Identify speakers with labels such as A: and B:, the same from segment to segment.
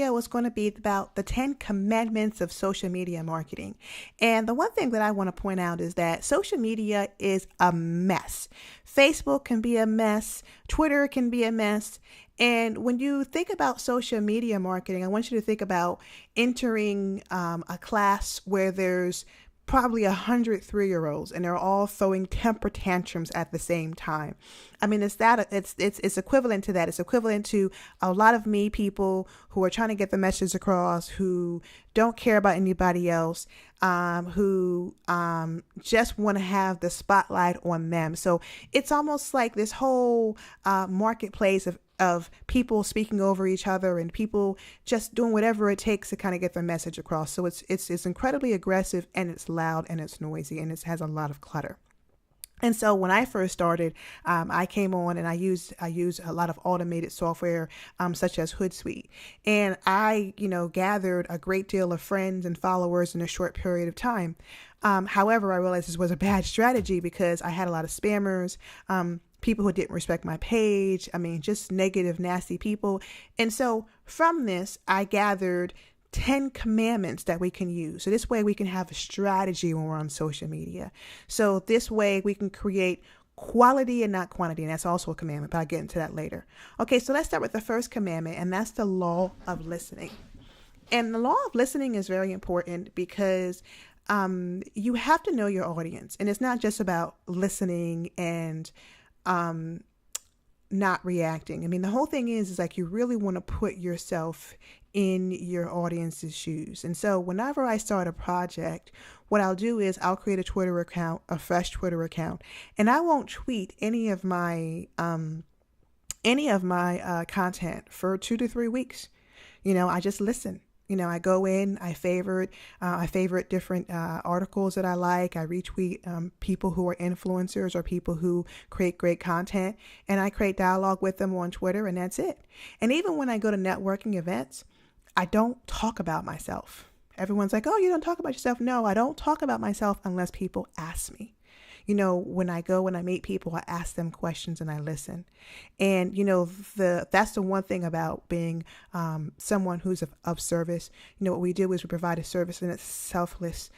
A: video is going to be about the 10 commandments of social media marketing. And the one thing that I want to point out is that social media is a mess. Facebook can be a mess. Twitter can be a mess. And when you think about social media marketing, I want you to think about entering a class where there's probably 100 3-year-olds and they're all throwing temper tantrums at the same time. I mean, it's equivalent to that. It's equivalent to a lot of me people who are trying to get the message across, who don't care about anybody else, who just want to have the spotlight on them. So it's almost like this whole marketplace of people speaking over each other and people just doing whatever it takes to kind of get their message across. So it's incredibly aggressive, and it's loud, and it's noisy, and it has a lot of clutter. And so when I first started, I came on and I use a lot of automated software, such as Hootsuite. And I, gathered a great deal of friends and followers in a short period of time. However, I realized this was a bad strategy because I had a lot of spammers, people who didn't respect my page. I mean, just negative, nasty people. And so from this, I gathered 10 commandments that we can use. So this way we can have a strategy when we're on social media. So this way we can create quality and not quantity. And that's also a commandment, but I'll get into that later. Okay, so let's start with the first commandment, and that's the law of listening. And the law of listening is very important because you have to know your audience. And it's not just about listening and not reacting. I mean, the whole thing is like you really want to put yourself in your audience's shoes. And so whenever I start a project, what I'll do is I'll create a Twitter account, a fresh Twitter account, and I won't tweet any of my content for 2 to 3 weeks. I just listen. I go in, I favorite different articles that I like. I retweet people who are influencers or people who create great content, and I create dialogue with them on Twitter, and that's it. And even when I go to networking events, I don't talk about myself. Everyone's like, oh, you don't talk about yourself. No, I don't talk about myself unless people ask me. When I go and I meet people, I ask them questions and I listen. And, that's the one thing about being someone who's of service. What we do is we provide a service, and it's selfless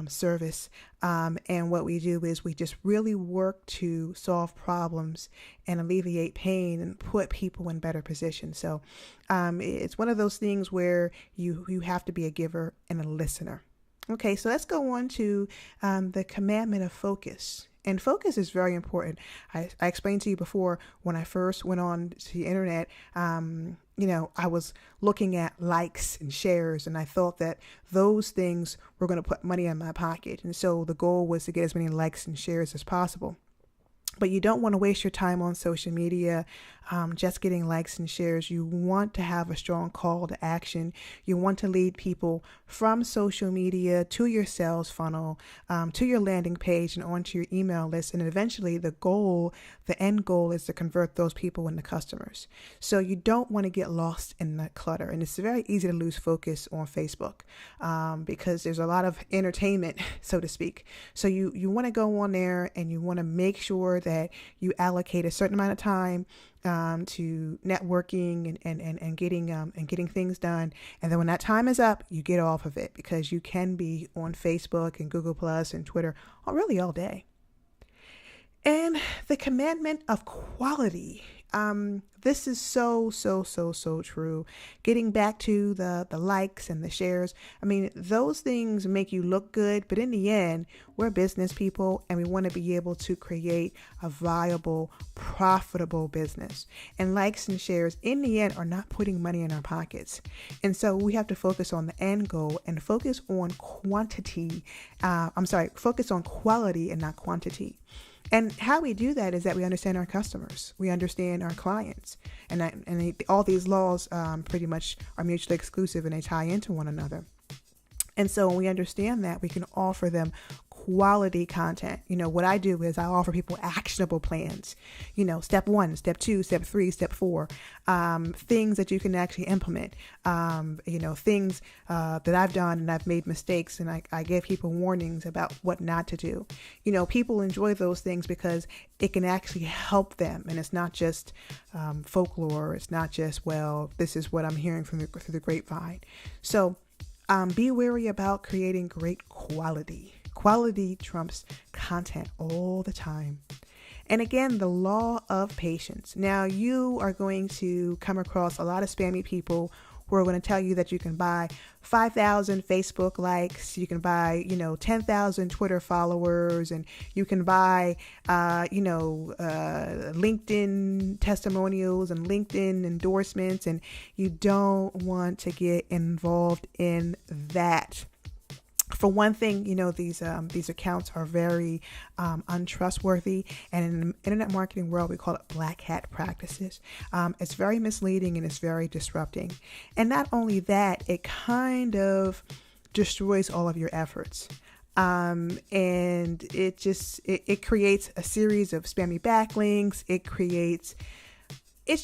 A: service. And what we do is we just really work to solve problems and alleviate pain and put people in better positions. So it's one of those things where you have to be a giver and a listener. Okay, so let's go on to the commandment of focus. And focus is very important. I explained to you before when I first went on to the internet, I was looking at likes and shares, and I thought that those things were going to put money in my pocket. And so the goal was to get as many likes and shares as possible. But you don't want to waste your time on social media just getting likes and shares. You want to have a strong call to action. You want to lead people from social media to your sales funnel, to your landing page, and onto your email list. And eventually the end goal is to convert those people into customers. So you don't want to get lost in the clutter. And it's very easy to lose focus on Facebook because there's a lot of entertainment, so to speak. So you want to go on there and you want to make sure that you allocate a certain amount of time to networking and getting things done. And then when that time is up, you get off of it, because you can be on Facebook and Google Plus and Twitter really all day. And the commandment of quality. This is so true. Getting back to the likes and the shares. I mean, those things make you look good, but in the end, we're business people and we want to be able to create a viable, profitable business. And likes and shares in the end are not putting money in our pockets. And so we have to focus on the end goal and focus on focus on quality and not quantity. And how we do that is that we understand our customers, we understand our clients, and all these laws pretty much are mutually exclusive and they tie into one another. And so when we understand that, we can offer them quality content. What I do is I offer people actionable plans, step 1, step 2, step 3, step 4, things that you can actually implement, things that I've done and I've made mistakes, and I give people warnings about what not to do. People enjoy those things because it can actually help them, and it's not just folklore. It's not just, well, this is what I'm hearing through the grapevine. So be wary about creating great quality. Quality trumps content all the time. And again, the law of patience. Now, you are going to come across a lot of spammy people who are going to tell you that you can buy 5,000 Facebook likes, you can buy, 10,000 Twitter followers, and you can buy, LinkedIn testimonials and LinkedIn endorsements, and you don't want to get involved in that. For one thing, these accounts are very untrustworthy, and in the internet marketing world, we call it black hat practices. It's very misleading and it's very disrupting. And not only that, it kind of destroys all of your efforts. And it creates a series of spammy backlinks. It's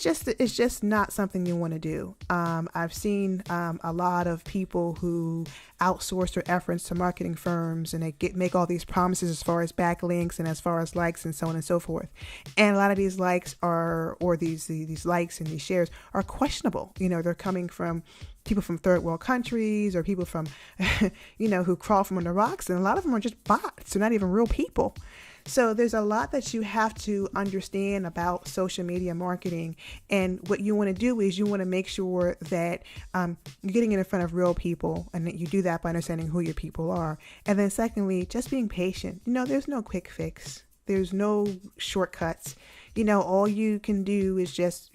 A: just not something you want to do. I've seen a lot of people who outsource their efforts to marketing firms, and they make all these promises as far as backlinks and as far as likes and so on and so forth. And a lot of these likes these likes and these shares are questionable. They're coming from people from third world countries or people from, who crawl from under rocks. And a lot of them are just bots. They're not even real people. So there's a lot that you have to understand about social media marketing. And what you want to do is you want to make sure that you're getting in front of real people, and that you do that by understanding who your people are. And then secondly, just being patient. There's no quick fix. There's no shortcuts. All you can do is just,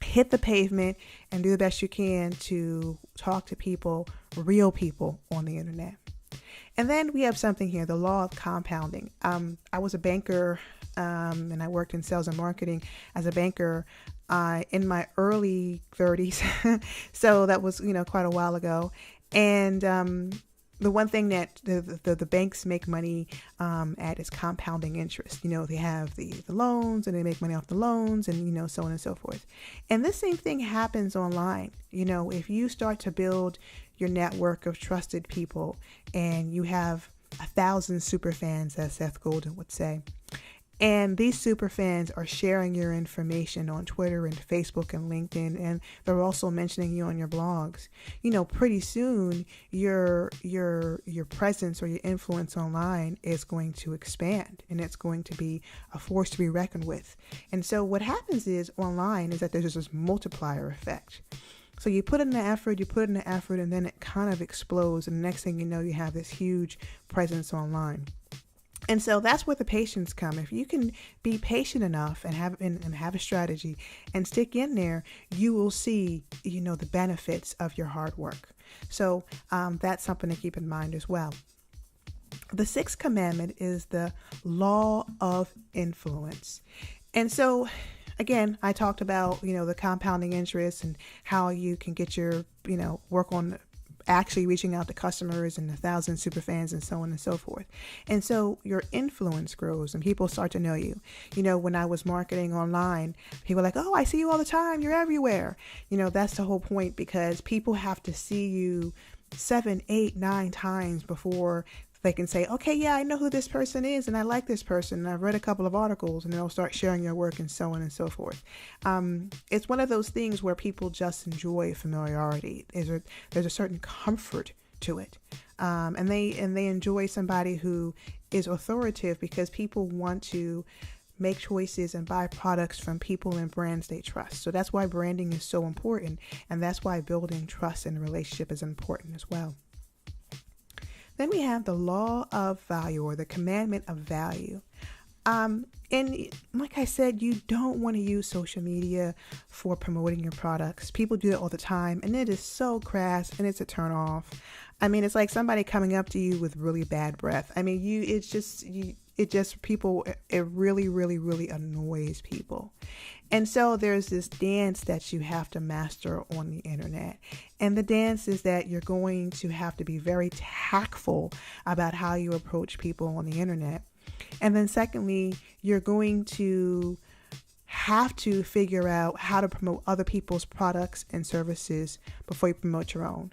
A: hit the pavement and do the best you can to talk to people, real people on the internet. And then we have something here, the law of compounding. I was a banker, and I worked in sales and marketing as a banker in my early 30s. So that was, quite a while ago. And the one thing that the banks make money at is compounding interest. They have the loans, and they make money off the loans, and, so on and so forth. And this same thing happens online. If you start to build your network of trusted people, and you have 1,000 super fans, as Seth Godin would say, and these super fans are sharing your information on Twitter and Facebook and LinkedIn, and they're also mentioning you on your blogs, pretty soon your presence or your influence online is going to expand, and it's going to be a force to be reckoned with. And so what happens is online is that there's this multiplier effect. So you put in the effort, and then it kind of explodes. And the next thing you know, you have this huge presence online. And so that's where the patience come. If you can be patient enough and have a strategy and stick in there, you will see, the benefits of your hard work. So that's something to keep in mind as well. The sixth commandment is the law of influence. And so again, I talked about, the compounding interest and how you can get your, work on actually reaching out to customers and 1,000 super fans and so on and so forth. And so your influence grows and people start to know you. When I was marketing online, people were like, oh, I see you all the time. You're everywhere. That's the whole point, because people have to see you 7, 8, 9 times before they can say, okay, yeah, I know who this person is, and I like this person, and I've read a couple of articles, and they'll start sharing your work and so on and so forth. It's one of those things where people just enjoy familiarity. There's a certain comfort to it, and they enjoy somebody who is authoritative, because people want to make choices and buy products from people and brands they trust. So that's why branding is so important, and that's why building trust in a relationship is important as well. Then we have the law of value, or the commandment of value. And like I said, you don't want to use social media for promoting your products. People do it all the time, and it is so crass, and it's a turn off. It's like somebody coming up to you with really bad breath. it really, really, really annoys people. And so there's this dance that you have to master on the internet. And the dance is that you're going to have to be very tactful about how you approach people on the internet. And then secondly, you're going to have to figure out how to promote other people's products and services before you promote your own.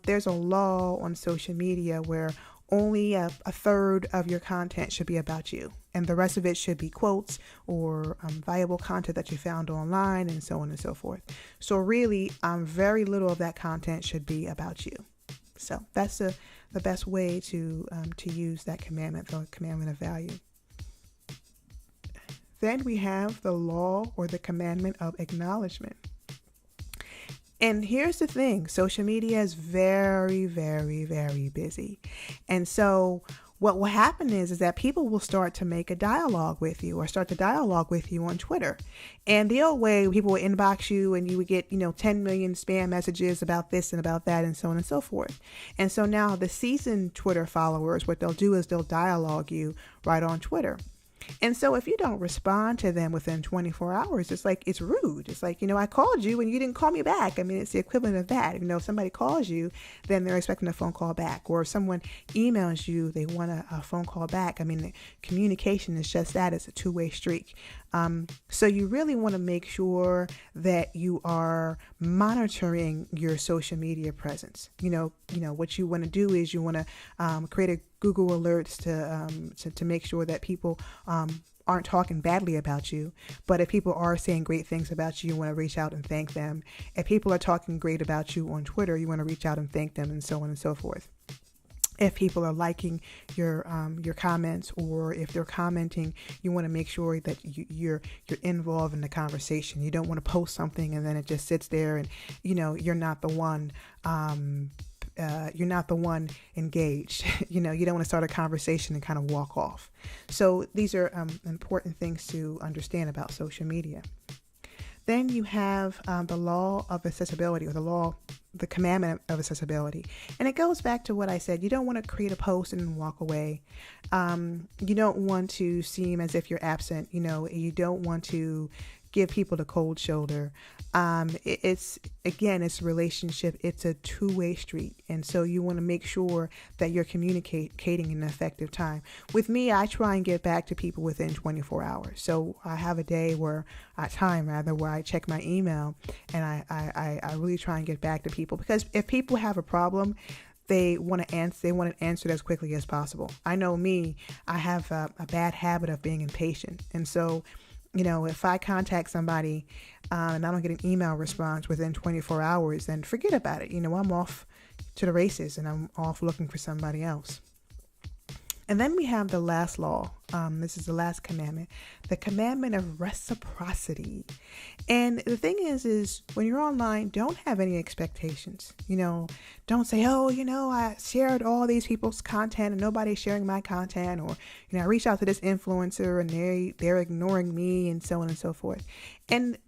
A: There's a law on social media where only a third of your content should be about you, and the rest of it should be quotes or valuable content that you found online, and so on and so forth. So really, very little of that content should be about you. So that's the best way to use that commandment, the commandment of value. Then we have the law or the commandment of acknowledgement. And here's the thing, social media is very, very, very busy. And so what will happen is that people will start to make a dialogue with you or start to dialogue with you on Twitter. And the old way, people would inbox you and you would get, 10 million spam messages about this and about that and so on and so forth. And so now the seasoned Twitter followers, what they'll do is they'll dialogue you right on Twitter. And so if you don't respond to them within 24 hours, it's rude. It's like, I called you and you didn't call me back. I mean, it's the equivalent of that. If somebody calls you, then they're expecting a phone call back. Or if someone emails you, they want a phone call back. I mean, the communication is just that. It's a two-way streak. So you really want to make sure that you are monitoring your social media presence. What you want to do is you want to create a Google alerts to make sure that people aren't talking badly about you. But if people are saying great things about you, you want to reach out and thank them. If people are talking great about you on Twitter, you want to reach out and thank them, and so on and so forth. If people are liking your comments, or if they're commenting, you want to make sure that you're involved in the conversation. You don't want to post something and then it just sits there and you're not the one engaged. You don't want to start a conversation and kind of walk off. So these are important things to understand about social media. Then you have the law of accessibility, or the commandment of accessibility. And it goes back to what I said. You don't want to create a post and then walk away. You don't want to seem as if you're absent. You don't want to give people the cold shoulder. It's a relationship. It's a two-way street. And so you want to make sure that you're communicating in an effective time. With me, I try and get back to people within 24 hours. So I have a day where I check my email, and I really try and get back to people, because if people have a problem, they want it answered as quickly as possible. I know me, I have a bad habit of being impatient. And so if I contact somebody and I don't get an email response within 24 hours, then forget about it. I'm off to the races and I'm off looking for somebody else. And then we have the last law. This is the last commandment, the commandment of reciprocity. And the thing is when you're online, don't have any expectations. Don't say, I shared all these people's content and nobody's sharing my content, or, I reached out to this influencer and they're ignoring me, and so on and so forth. And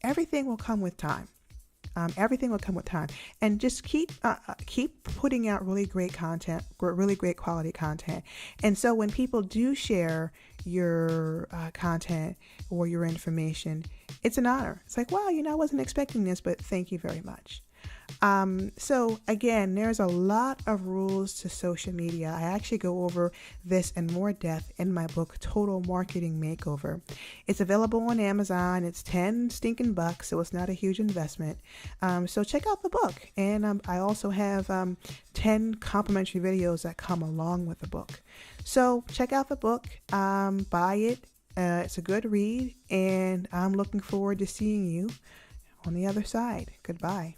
A: everything will come with time. Everything will come with time, and just keep putting out really great content, really great quality content. And so when people do share your content or your information, it's an honor. It's like, wow, I wasn't expecting this, but thank you very much. So again, there's a lot of rules to social media. I actually go over this in more depth in my book, Total Marketing Makeover. It's available on Amazon. It's 10 stinking bucks, so it's not a huge investment. So check out the book. And I also have 10 complimentary videos that come along with the book. So check out the book, buy it. It's a good read, and I'm looking forward to seeing you on the other side. Goodbye.